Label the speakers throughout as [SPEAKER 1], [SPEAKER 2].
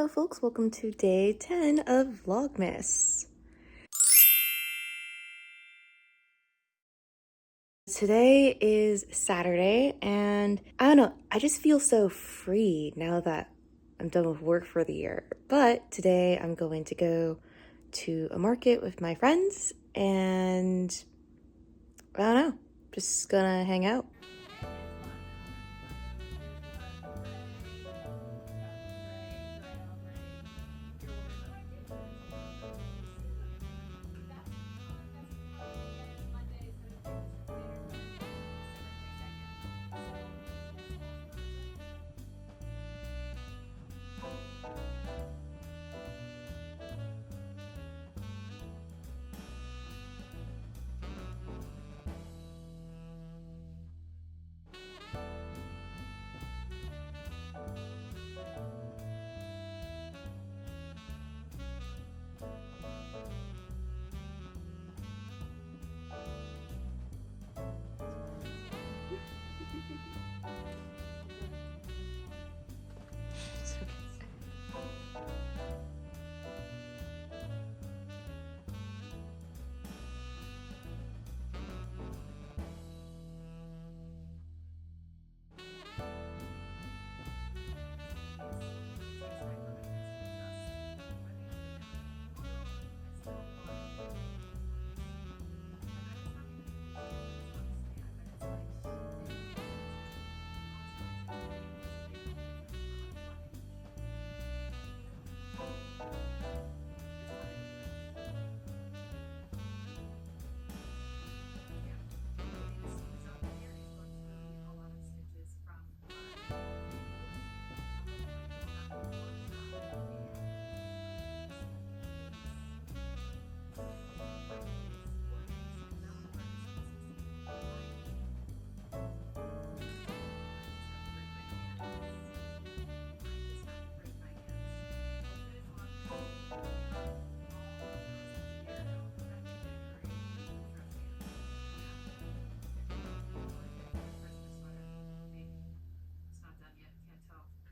[SPEAKER 1] Hello folks, welcome to day 10 of Vlogmas. Today is Saturday and I don't know, I just feel so free now that I'm done with work for the year. But today I'm going to go to a market with my friends and I don't know, just gonna hang out.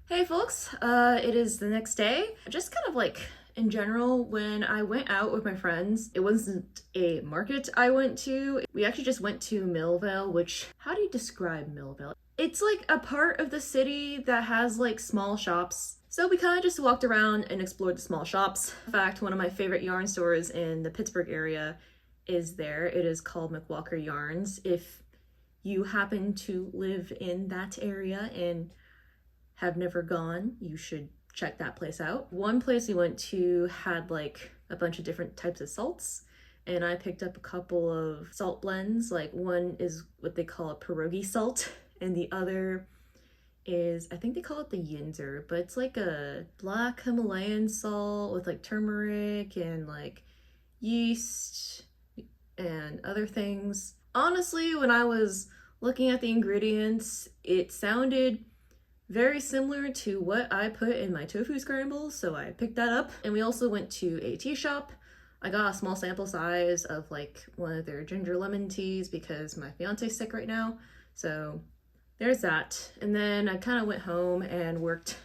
[SPEAKER 1] Hey folks, it is the next day. Just kind of like in general, when I went out with my friends, it wasn't a market I went to. We actually just went to Millvale, which, how do you describe Millvale? It's like a part of the city that has like small shops. So we kind of just walked around and explored the small shops. In fact, one of my favorite yarn stores in the Pittsburgh area is there. It is called McWalker Yarns. If you happen to live in that area and have never gone, you should check that place out. One place we went to had like a bunch of different types of salts, and I picked up a couple of salt blends. Like one is what they call a pierogi salt, and the other is, I think they call it the Yinzer, but it's like a black Himalayan salt with like turmeric and like yeast and other things. Honestly, when I was looking at the ingredients, it sounded very similar to what I put in my tofu scrambles, so I picked that up. And we also went to a tea shop. I got a small sample size of like one of their ginger lemon teas because my fiance's sick right now, so there's that. And then I kind of went home and worked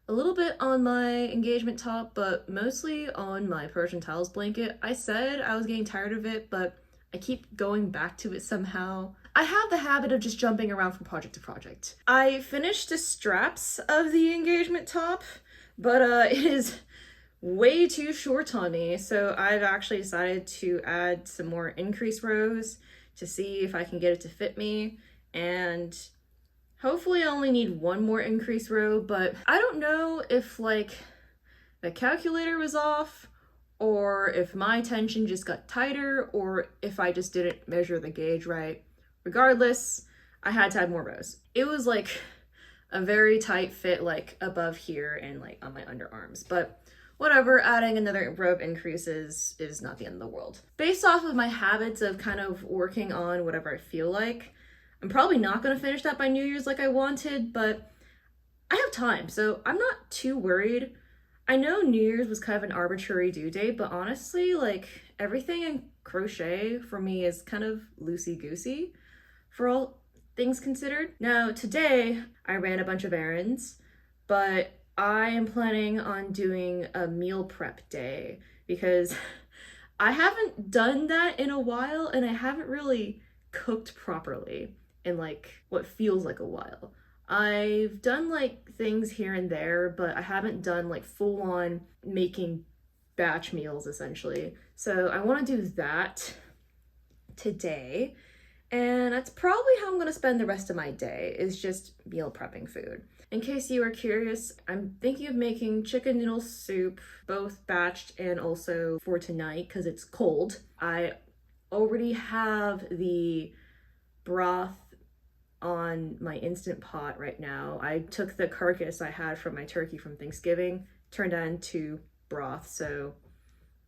[SPEAKER 1] a little bit on my engagement top, but mostly on my Persian towels blanket. I said I was getting tired of it, but I keep going back to it somehow. I have the habit of just jumping around from project to project. I finished the straps of the engagement top, but it is way too short on me, so I've actually decided to add some more increase rows to see if I can get it to fit me, and hopefully I only need one more increase row. But I don't know if like the calculator was off, or if my tension just got tighter, or if I just didn't measure the gauge right. Regardless, I had to add more rows. It was like a very tight fit, like above here and like on my underarms, but whatever, adding another row of increases is not the end of the world. Based off of my habits of kind of working on whatever I feel like, I'm probably not gonna finish that by New Year's like I wanted, but I have time, so I'm not too worried. I know New Year's was kind of an arbitrary due date, but honestly, like everything in crochet for me is kind of loosey-goosey for all things considered. Now, today I ran a bunch of errands, but I am planning on doing a meal prep day because I haven't done that in a while and I haven't really cooked properly in like what feels like a while. I've done like things here and there, but I haven't done like full on making batch meals essentially. So I want to do that today. And that's probably how I'm going to spend the rest of my day, is just meal prepping food. In case you are curious, I'm thinking of making chicken noodle soup, both batched and also for tonight because it's cold. I already have the broth on my Instant Pot right now. I took the carcass I had from my turkey from Thanksgiving, turned that into broth, so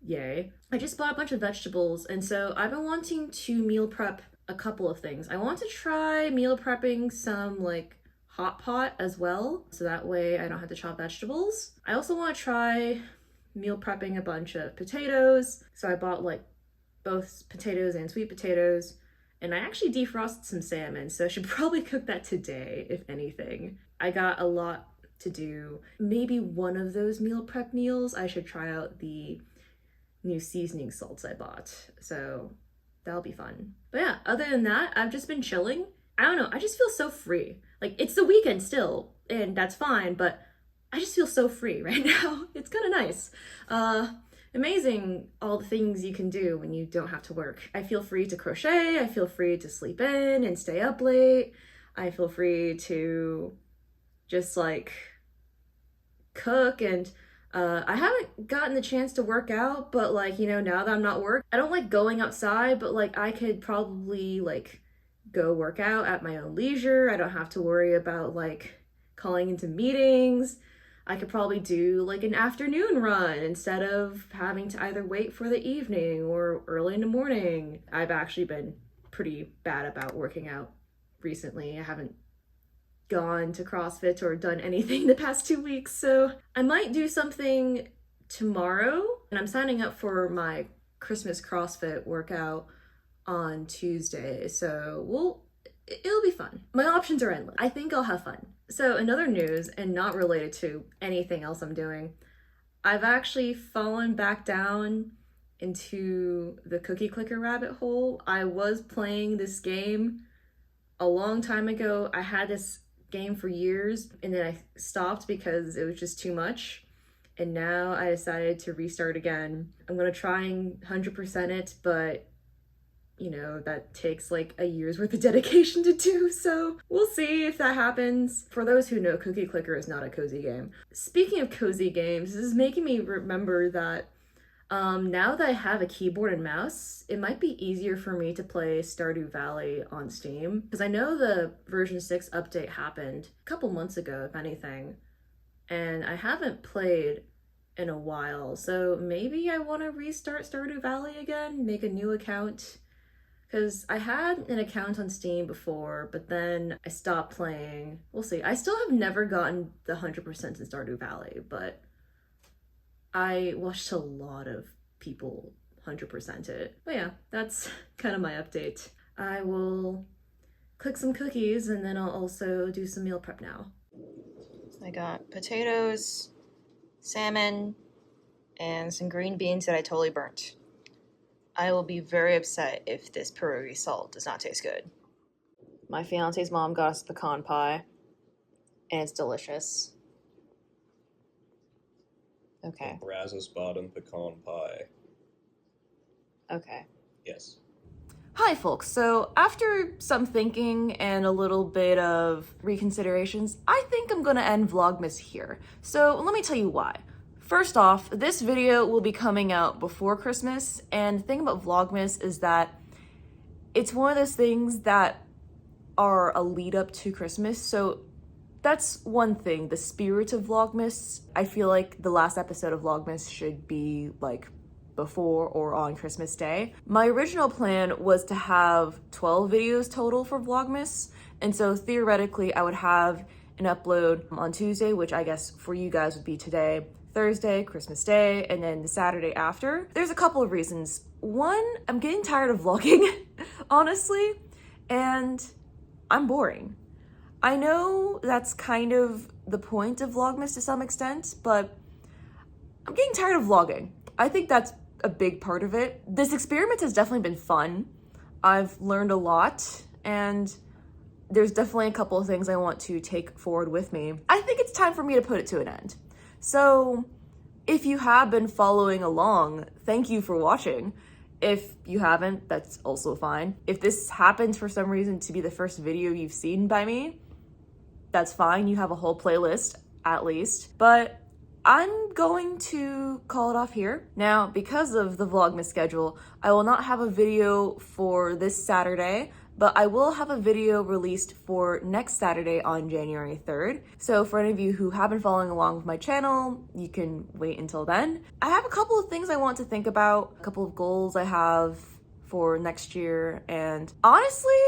[SPEAKER 1] yay. I just bought a bunch of vegetables, and so I've been wanting to meal prep a couple of things. I want to try meal prepping some like hot pot as well, so that way I don't have to chop vegetables. I also want to try meal prepping a bunch of potatoes, so I bought like both potatoes and sweet potatoes, and I actually defrosted some salmon, so I should probably cook that today, if anything. I got a lot to do. Maybe one of those meal prep meals, I should try out the new seasoning salts I bought, so that'll be fun. But yeah, other than that, I've just been chilling. I don't know, I just feel so free. Like, it's the weekend still, and that's fine, but I just feel so free right now. It's kind of nice. Amazing all the things you can do when you don't have to work. I feel free to crochet, I feel free to sleep in and stay up late. I feel free to just like cook, and I haven't gotten the chance to work out, but like, you know, now that I'm not working, I don't like going outside, but like I could probably like go work out at my own leisure. I don't have to worry about like calling into meetings. I could probably do like an afternoon run instead of having to either wait for the evening or early in the morning. I've actually been pretty bad about working out recently. I haven't gone to CrossFit or done anything the past 2 weeks, so I might do something tomorrow. And I'm signing up for my Christmas CrossFit workout on Tuesday, so it'll be fun. My options are endless. I think I'll have fun. So another news, and not related to anything else I'm doing, I've actually fallen back down into the cookie clicker rabbit hole. I was playing this game a long time ago. I had this game for years and then I stopped because it was just too much. And now I decided to restart again. I'm gonna try and 100% it, but you know, that takes like a year's worth of dedication to do, so we'll see if that happens. For those who know, Cookie Clicker is not a cozy game. Speaking of cozy games, this is making me remember that now that I have a keyboard and mouse, it might be easier for me to play Stardew Valley on Steam, because I know the version 6 update happened a couple months ago, if anything, and I haven't played in a while, so maybe I want to restart Stardew Valley again, make a new account. Because I had an account on Steam before, but then I stopped playing. We'll see. I still have never gotten the 100% in Stardew Valley, but I watched a lot of people 100% it. But yeah, that's kind of my update. I will cook some cookies and then I'll also do some meal prep now. I got potatoes, salmon, and some green beans that I totally burnt. I will be very upset if this pierogi salt does not taste good. My fiance's mom got us pecan pie, and it's delicious. Okay.
[SPEAKER 2] Brazos bottom pecan pie.
[SPEAKER 1] Okay.
[SPEAKER 2] Yes.
[SPEAKER 1] Hi folks, so after some thinking and a little bit of reconsiderations, I think I'm gonna end Vlogmas here. So let me tell you why. First off, this video will be coming out before Christmas, and the thing about Vlogmas is that it's one of those things that are a lead up to Christmas, so that's one thing, the spirit of Vlogmas. I feel like the last episode of Vlogmas should be like before or on Christmas Day. My original plan was to have 12 videos total for Vlogmas, and so theoretically I would have an upload on Tuesday, which I guess for you guys would be today, Thursday, Christmas Day, and then the Saturday after. There's a couple of reasons. One, I'm getting tired of vlogging, honestly, and I'm boring. I know that's kind of the point of Vlogmas to some extent, but I'm getting tired of vlogging. I think that's a big part of it. This experiment has definitely been fun. I've learned a lot, and there's definitely a couple of things I want to take forward with me. I think it's time for me to put it to an end. So if you have been following along, thank you for watching. If you haven't, that's also fine. If this happens for some reason to be the first video you've seen by me, that's fine. You have a whole playlist, at least. But I'm going to call it off here. Now, because of the Vlogmas schedule, I will not have a video for this Saturday, but I will have a video released for next Saturday on January 3rd. So for any of you who have been following along with my channel, you can wait until then. I have a couple of things I want to think about, a couple of goals I have for next year, and honestly,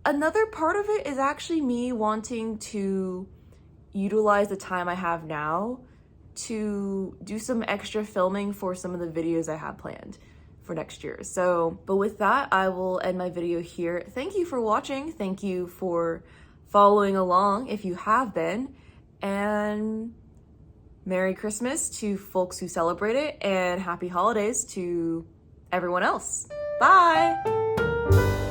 [SPEAKER 1] another part of it is actually me wanting to utilize the time I have now to do some extra filming for some of the videos I have planned for next year. So, but with that, I will end my video here. Thank you for watching. Thank you for following along if you have been. And Merry Christmas to folks who celebrate it, and Happy Holidays to everyone else. Bye!